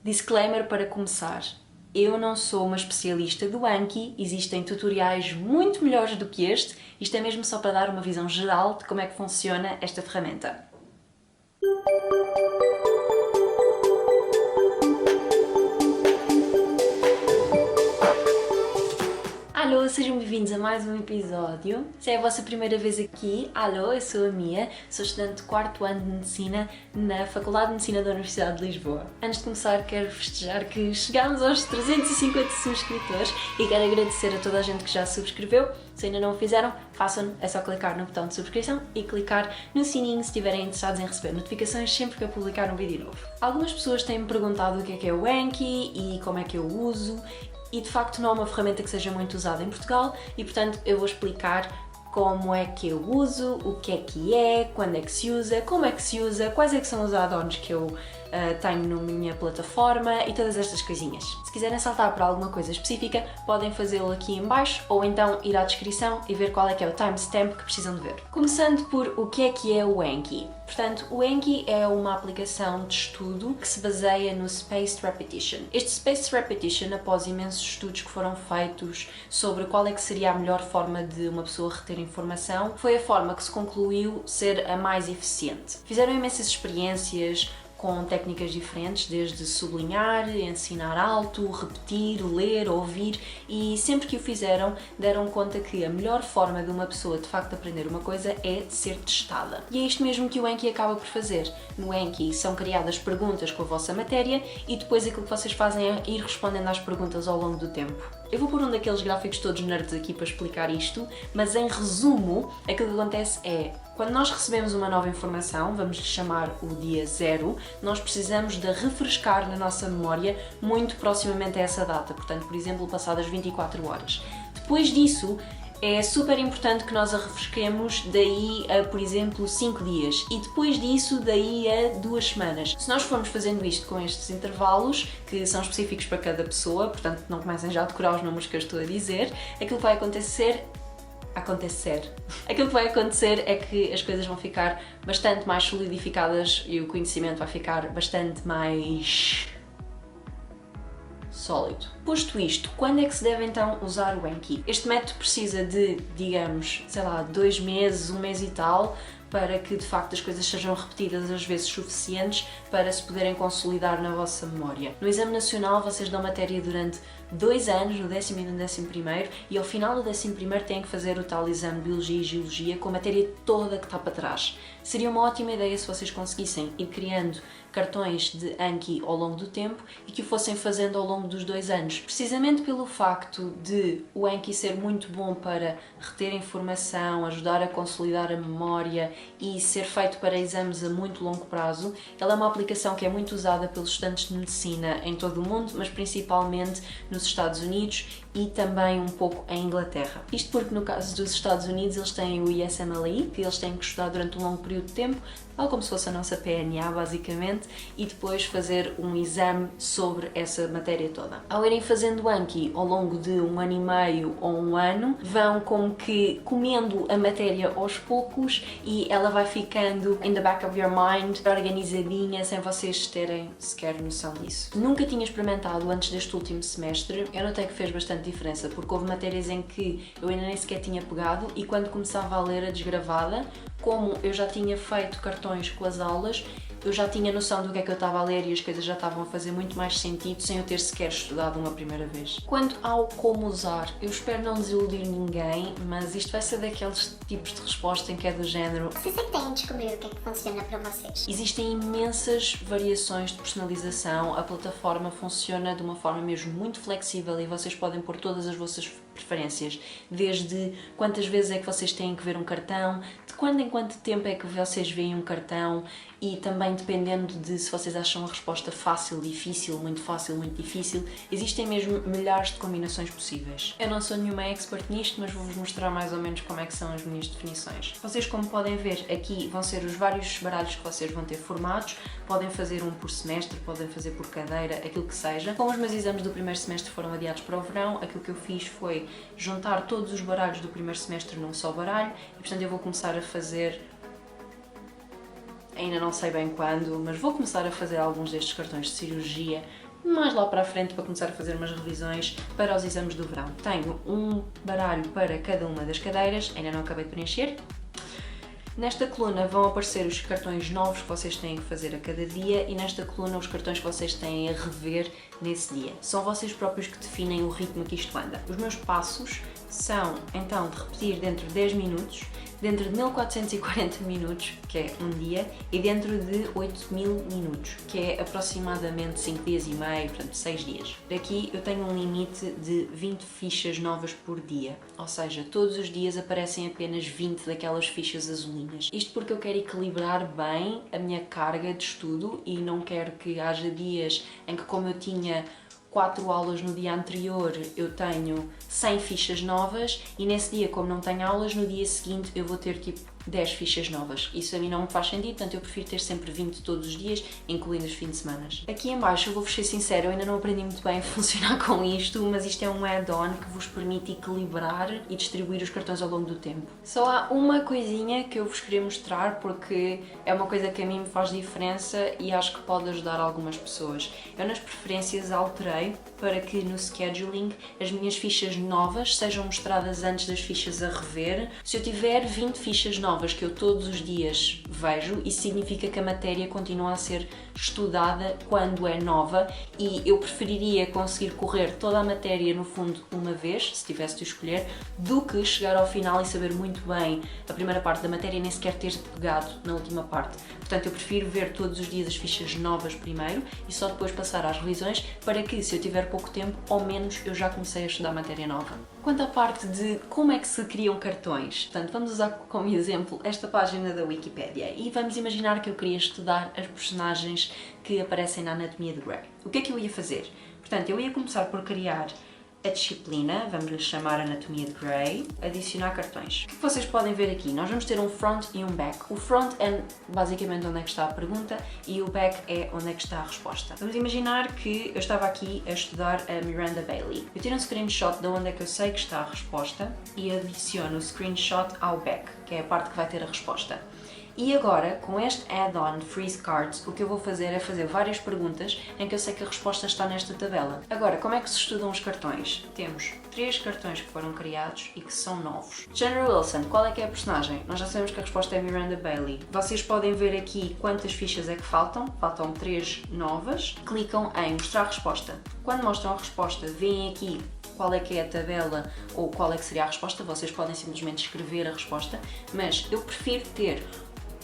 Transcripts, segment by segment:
Disclaimer para começar. Eu não sou uma especialista do Anki, existem tutoriais muito melhores do que este, isto é mesmo só para dar uma visão geral de como é que funciona esta ferramenta. Alô, sejam bem-vindos a mais um episódio. Se é a vossa primeira vez aqui, alô, eu sou a Mia, sou estudante de 4º ano de Medicina na Faculdade de Medicina da Universidade de Lisboa. Antes de começar, quero festejar que chegámos aos 350 subscritores e quero agradecer a toda a gente que já subscreveu. Se ainda não o fizeram, façam-no, é só clicar no botão de subscrição e clicar no sininho se estiverem interessados em receber notificações sempre que eu publicar um vídeo novo. Algumas pessoas têm-me perguntado o que é o Anki e como é que eu uso. E de facto não é uma ferramenta que seja muito usada em Portugal e portanto eu vou explicar como é que eu uso, o que é, quando é que se usa, como é que se usa, quais é que são os add-ons que eu tenho na minha plataforma e todas estas coisinhas. Se quiserem saltar para alguma coisa específica, podem fazê-lo aqui em baixo ou então ir à descrição e ver qual é que é o timestamp que precisam de ver. Começando por o que é o Anki. Portanto, o Anki é uma aplicação de estudo que se baseia no Spaced Repetition. Este Spaced Repetition, após imensos estudos que foram feitos sobre qual é que seria a melhor forma de uma pessoa reter informação, foi a forma que se concluiu ser a mais eficiente. Fizeram imensas experiências com técnicas diferentes, desde sublinhar, ensinar alto, repetir, ler, ouvir, e sempre que o fizeram deram conta que a melhor forma de uma pessoa de facto aprender uma coisa é ser testada. E é isto mesmo que o Anki acaba por fazer. No Anki são criadas perguntas com a vossa matéria e depois aquilo que vocês fazem é ir respondendo às perguntas ao longo do tempo. Eu vou pôr um daqueles gráficos todos nerds aqui para explicar isto, mas em resumo, aquilo que acontece é, quando nós recebemos uma nova informação, vamos lhe chamar o dia 0, nós precisamos de refrescar na nossa memória muito proximamente a essa data, portanto, por exemplo, passadas 24 horas. Depois disso, é super importante que nós a refresquemos daí a, por exemplo, 5 dias e depois disso daí a 2 semanas. Se nós formos fazendo isto com estes intervalos, que são específicos para cada pessoa, portanto não comecem já a decorar os números que eu estou a dizer, aquilo que vai acontecer. Aquilo que vai acontecer é que as coisas vão ficar bastante mais solidificadas e o conhecimento vai ficar bastante mais sólido. Posto isto, quando é que se deve então usar o Anki? Este método precisa de, digamos, sei lá, 2 meses, 1 mês e tal, para que de facto as coisas sejam repetidas às vezes suficientes para se poderem consolidar na vossa memória. No Exame Nacional vocês dão matéria durante 2 anos, no 10º e no 11º, e ao final do 11º têm que fazer o tal exame de Biologia e Geologia com a matéria toda que está para trás. Seria uma ótima ideia se vocês conseguissem ir criando cartões de Anki ao longo do tempo e que o fossem fazendo ao longo dos 2 anos. Precisamente pelo facto de o Anki ser muito bom para reter informação, ajudar a consolidar a memória e ser feito para exames a muito longo prazo, ela é uma aplicação que é muito usada pelos estudantes de medicina em todo o mundo, mas principalmente nos Estados Unidos e também um pouco em Inglaterra. Isto porque no caso dos Estados Unidos eles têm o ISMLE, que eles têm que estudar durante um longo período de tempo, tal como se fosse a nossa PNA basicamente, e depois fazer um exame sobre essa matéria toda. Ao irem fazendo Anki ao longo de 1 ano e meio ou 1 ano, vão como que comendo a matéria aos poucos e ela vai ficando in the back of your mind, organizadinha, sem vocês terem sequer noção disso. Nunca tinha experimentado antes deste último semestre, eu notei que fez bastante diferença, porque houve matérias em que eu ainda nem sequer tinha pegado e quando começava a ler a desgravada, como eu já tinha feito cartões com as aulas, eu já tinha noção do que é que eu estava a ler e as coisas já estavam a fazer muito mais sentido sem eu ter sequer estudado uma primeira vez. Quanto ao como usar, eu espero não desiludir ninguém, mas isto vai ser daqueles tipos de resposta em que é do género: vocês é que têm de descobrir o que é que funciona para vocês. Existem imensas variações de personalização, a plataforma funciona de uma forma mesmo muito flexível e vocês podem pôr todas as vossas preferências, desde quantas vezes é que vocês têm que ver um cartão, de quando em quanto tempo é que vocês veem um cartão e também dependendo de se vocês acham a resposta fácil, difícil, muito difícil, existem mesmo milhares de combinações possíveis. Eu não sou nenhuma expert nisto, mas vou-vos mostrar mais ou menos como é que são as minhas definições. Vocês, como podem ver, aqui vão ser os vários baralhos que vocês vão ter formados, podem fazer um por semestre, podem fazer por cadeira, aquilo que seja. Como os meus exames do primeiro semestre foram adiados para o verão, aquilo que eu fiz foi juntar todos os baralhos do primeiro semestre num só baralho e, portanto, eu vou começar a fazer, ainda não sei bem quando, mas vou começar a fazer alguns destes cartões de cirurgia mais lá para a frente para começar a fazer umas revisões para os exames do verão. Tenho um baralho para cada uma das cadeiras, ainda não acabei de preencher. Nesta coluna vão aparecer os cartões novos que vocês têm que fazer a cada dia e nesta coluna os cartões que vocês têm a rever nesse dia. São vocês próprios que definem o ritmo que isto anda. Os meus passos são, então, de repetir dentro de 10 minutos, dentro de 1440 minutos, que é um dia, e dentro de 8000 minutos, que é aproximadamente 5 dias e meio, portanto 6 dias. Aqui eu tenho um limite de 20 fichas novas por dia, ou seja, todos os dias aparecem apenas 20 daquelas fichas azulinhas. Isto porque eu quero equilibrar bem a minha carga de estudo e não quero que haja dias em que, como eu tinha 4 aulas no dia anterior, eu tenho 100 fichas novas e nesse dia, como não tenho aulas, no dia seguinte eu vou ter tipo 10 fichas novas. Isso a mim não me faz sentido, portanto eu prefiro ter sempre 20 todos os dias, incluindo os fins de semana. Aqui em baixo, eu vou-vos ser sincero, eu ainda não aprendi muito bem a funcionar com isto, mas isto é um add-on que vos permite equilibrar e distribuir os cartões ao longo do tempo. Só há uma coisinha que eu vos queria mostrar porque é uma coisa que a mim me faz diferença e acho que pode ajudar algumas pessoas. Eu nas preferências alterei para que no scheduling as minhas fichas novas sejam mostradas antes das fichas a rever. Se eu tiver 20 fichas novas que eu todos os dias vejo, isso significa que a matéria continua a ser estudada quando é nova e eu preferiria conseguir correr toda a matéria no fundo uma vez, se tivesse de escolher, do que chegar ao final e saber muito bem a primeira parte da matéria e nem sequer ter pegado na última parte. Portanto, eu prefiro ver todos os dias as fichas novas primeiro e só depois passar às revisões para que, se eu tiver pouco tempo, ao menos eu já comecei a estudar matéria nova. Quanto à parte de como é que se criam cartões, portanto, vamos usar como exemplo esta página da Wikipédia e vamos imaginar que eu queria estudar as personagens que aparecem na Anatomia de Grey. O que é que eu ia fazer? Portanto, eu ia começar por criar a disciplina, vamos lhe chamar Anatomia de Grey, adicionar cartões. O que vocês podem ver aqui? Nós vamos ter um front e um back. O front é basicamente onde é que está a pergunta e o back é onde é que está a resposta. Vamos imaginar que eu estava aqui a estudar a Miranda Bailey. Eu tiro um screenshot de onde é que eu sei que está a resposta e adiciono o screenshot ao back, que é a parte que vai ter a resposta. E agora, com este add-on Freeze Cards, o que eu vou fazer é fazer várias perguntas em que eu sei que a resposta está nesta tabela. Agora, como é que se estudam os cartões? Temos 3 cartões que foram criados e que são novos. General Wilson, qual é que é a personagem? Nós já sabemos que a resposta é Miranda Bailey. Vocês podem ver aqui quantas fichas é que faltam. Faltam 3 novas. Clicam em mostrar a resposta. Quando mostram a resposta, veem aqui qual é que é a tabela ou qual é que seria a resposta. Vocês podem simplesmente escrever a resposta, mas eu prefiro ter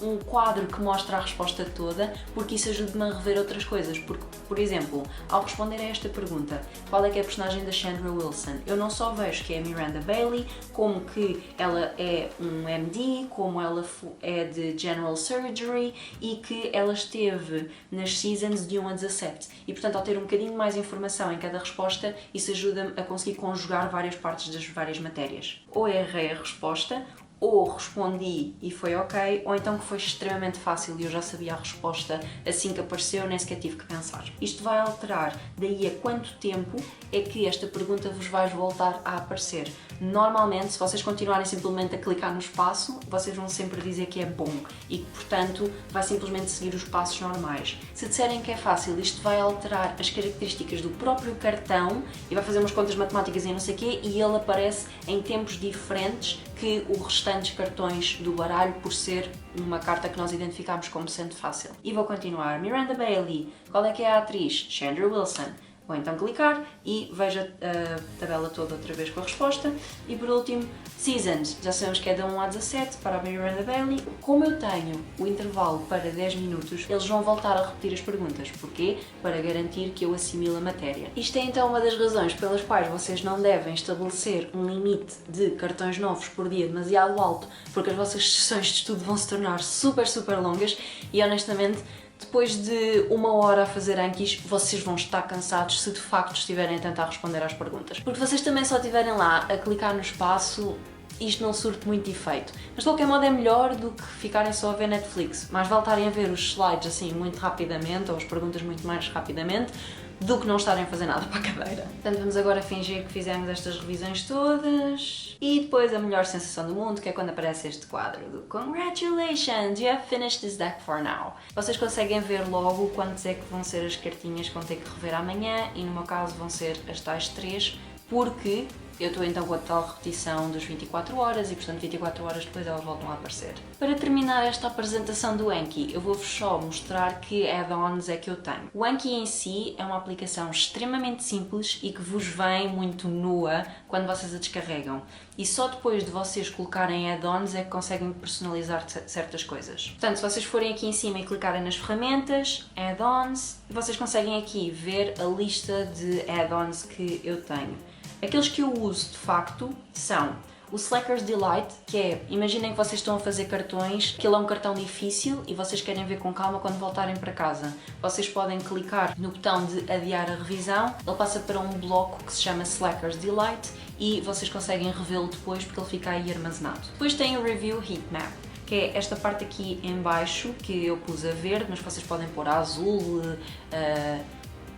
um quadro que mostra a resposta toda, porque isso ajuda-me a rever outras coisas. Porque, por exemplo, ao responder a esta pergunta, qual é que é a personagem da Chandra Wilson, eu não só vejo que é a Miranda Bailey, como que ela é um MD, como ela é de General Surgery e que ela esteve nas seasons de 1 a 17. E, portanto, ao ter um bocadinho mais informação em cada resposta, isso ajuda-me a conseguir conjugar várias partes das várias matérias. Ou errei a resposta, ou respondi e foi ok, ou então que foi extremamente fácil e eu já sabia a resposta assim que apareceu, nem sequer tive que pensar. Isto vai alterar daí a quanto tempo é que esta pergunta vos vai voltar a aparecer. Normalmente, se vocês continuarem simplesmente a clicar no espaço, vocês vão sempre dizer que é bom e que, portanto, vai simplesmente seguir os passos normais. Se disserem que é fácil, isto vai alterar as características do próprio cartão e vai fazer umas contas matemáticas e não sei o quê, e ele aparece em tempos diferentes que os restantes cartões do baralho, por ser uma carta que nós identificamos como sendo fácil. E vou continuar. Miranda Bailey. Qual é que é a atriz? Chandra Wilson. Vou então clicar e vejo a tabela toda outra vez com a resposta. E por último, Seasons. Já sabemos que é da 1 a 17 para a Miranda Bailey. Como eu tenho o intervalo para 10 minutos, eles vão voltar a repetir as perguntas. Porquê? Para garantir que eu assimile a matéria. Isto é então uma das razões pelas quais vocês não devem estabelecer um limite de cartões novos por dia demasiado alto, porque as vossas sessões de estudo vão se tornar super longas e honestamente, depois de 1 hora a fazer Ankis, vocês vão estar cansados se de facto estiverem a tentar responder às perguntas. Porque vocês também só estiverem lá a clicar no espaço, isto não surte muito efeito. Mas de qualquer modo é melhor do que ficarem só a ver Netflix. Mais vale estarem a ver os slides assim muito rapidamente, ou as perguntas muito mais rapidamente, do que não estarem a fazer nada para a cadeira. Portanto, vamos agora fingir que fizemos estas revisões todas e depois a melhor sensação do mundo, que é quando aparece este quadro do Congratulations, you have finished this deck for now. Vocês conseguem ver logo quantos é que vão ser as cartinhas que vão ter que rever amanhã e no meu caso vão ser as tais 3, porque eu estou então com a tal repetição dos 24 horas e portanto 24 horas depois elas voltam a aparecer. Para terminar esta apresentação do Anki, eu vou-vos só mostrar que add-ons é que eu tenho. O Anki em si é uma aplicação extremamente simples e que vos vem muito nua quando vocês a descarregam. E só depois de vocês colocarem add-ons é que conseguem personalizar certas coisas. Portanto, se vocês forem aqui em cima e clicarem nas ferramentas, add-ons, vocês conseguem aqui ver a lista de add-ons que eu tenho. Aqueles que eu uso de facto são o Slacker's Delight, que é, imaginem que vocês estão a fazer cartões, que ele é um cartão difícil e vocês querem ver com calma quando voltarem para casa. Vocês podem clicar no botão de adiar a revisão, ele passa para um bloco que se chama Slacker's Delight e vocês conseguem revê-lo depois porque ele fica aí armazenado. Depois tem o Review Heatmap, que é esta parte aqui em baixo, que eu pus a verde, mas vocês podem pôr a azul,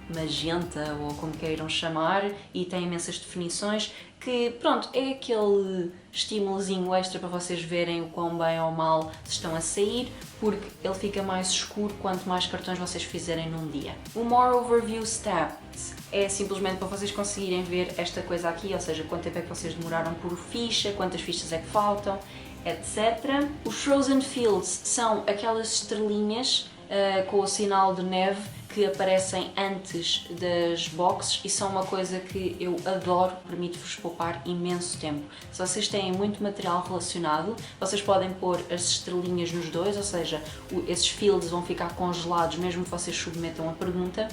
magenta ou como queiram chamar, e tem imensas definições que, pronto, é aquele estímulozinho extra para vocês verem o quão bem ou mal estão a sair, porque ele fica mais escuro quanto mais cartões vocês fizerem num dia. O More Overview Stats é simplesmente para vocês conseguirem ver esta coisa aqui, ou seja, quanto tempo é que vocês demoraram por ficha, quantas fichas é que faltam, etc. Os Frozen Fields são aquelas estrelinhas com o sinal de neve que aparecem antes das boxes e são uma coisa que eu adoro, permite-vos poupar imenso tempo. Se vocês têm muito material relacionado, vocês podem pôr as estrelinhas nos dois, ou seja, esses fields vão ficar congelados mesmo que vocês submetam a pergunta.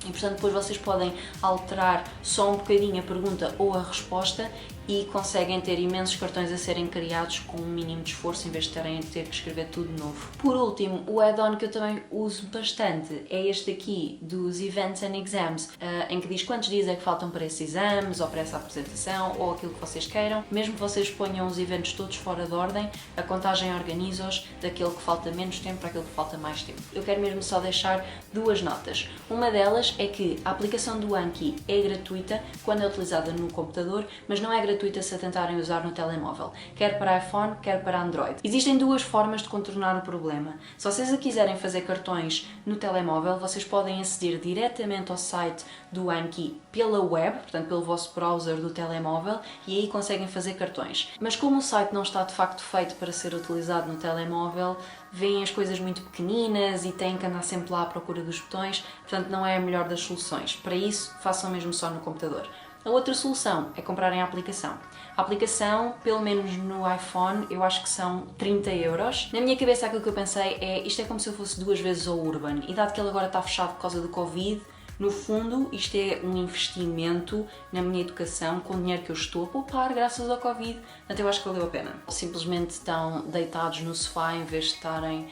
E portanto depois vocês podem alterar só um bocadinho a pergunta ou a resposta e conseguem ter imensos cartões a serem criados com um mínimo de esforço em vez de terem de ter que escrever tudo de novo. Por último, o add-on que eu também uso bastante é este aqui dos Events and Exams, em que diz quantos dias é que faltam para esses exames ou para essa apresentação ou aquilo que vocês queiram. Mesmo que vocês ponham os eventos todos fora de ordem, a contagem organiza-os daquele que falta menos tempo para aquele que falta mais tempo. Eu quero mesmo só deixar duas notas. Uma delas é que a aplicação do Anki é gratuita quando é utilizada no computador, mas não é gratuita se a tentarem usar no telemóvel, quer para iPhone, quer para Android. Existem duas formas de contornar o problema. Se vocês a quiserem fazer cartões no telemóvel, vocês podem aceder diretamente ao site do Anki pela web, portanto pelo vosso browser do telemóvel, e aí conseguem fazer cartões. Mas como o site não está de facto feito para ser utilizado no telemóvel, veem as coisas muito pequeninas e têm que andar sempre lá à procura dos botões, portanto não é a melhor das soluções. Para isso, façam mesmo só no computador. A outra solução é comprarem a aplicação. A aplicação, pelo menos no iPhone, eu acho que são 30 euros. Na minha cabeça aquilo que eu pensei é, isto é como se eu fosse 2 vezes ao Urban, e dado que ele agora está fechado por causa do Covid, no fundo, isto é um investimento na minha educação com o dinheiro que eu estou a poupar graças ao Covid, portanto eu acho que valeu a pena. Simplesmente estão deitados no sofá em vez de estarem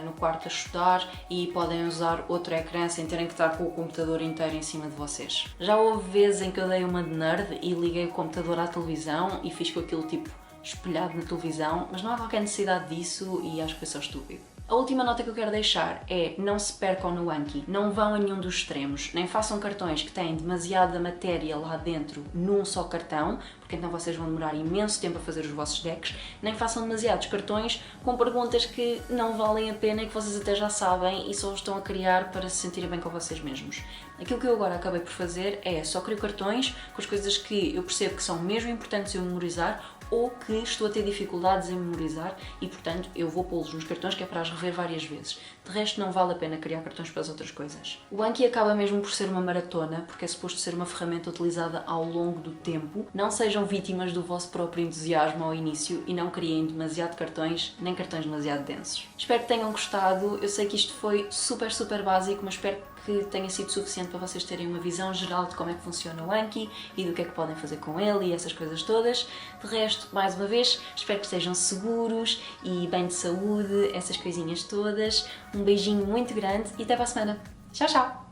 no quarto a estudar e podem usar outro ecrã sem terem que estar com o computador inteiro em cima de vocês. Já houve vezes em que eu dei uma de nerd e liguei o computador à televisão e fiz com aquilo tipo espelhado na televisão, mas não há qualquer necessidade disso e acho que foi só estúpido. A última nota que eu quero deixar é não se percam no Anki, não vão a nenhum dos extremos, nem façam cartões que têm demasiada matéria lá dentro num só cartão, porque então vocês vão demorar imenso tempo a fazer os vossos decks, nem façam demasiados cartões com perguntas que não valem a pena e que vocês até já sabem e só os estão a criar para se sentirem bem com vocês mesmos. Aquilo que eu agora acabei por fazer é só crio cartões com as coisas que eu percebo que são mesmo importantes eu memorizar ou que estou a ter dificuldades em memorizar e, portanto, eu vou pô-los nos cartões que é para as rever várias vezes. De resto, não vale a pena criar cartões para as outras coisas. O Anki acaba mesmo por ser uma maratona, porque é suposto ser uma ferramenta utilizada ao longo do tempo. Não sejam vítimas do vosso próprio entusiasmo ao início e não criem demasiado cartões, nem cartões demasiado densos. Espero que tenham gostado. Eu sei que isto foi super básico, mas espero que tenha sido suficiente para vocês terem uma visão geral de como é que funciona o Anki e do que é que podem fazer com ele e essas coisas todas. De resto, mais uma vez, espero que estejam seguros e bem de saúde, essas coisinhas todas. Um beijinho muito grande e até para a semana. Tchau, tchau!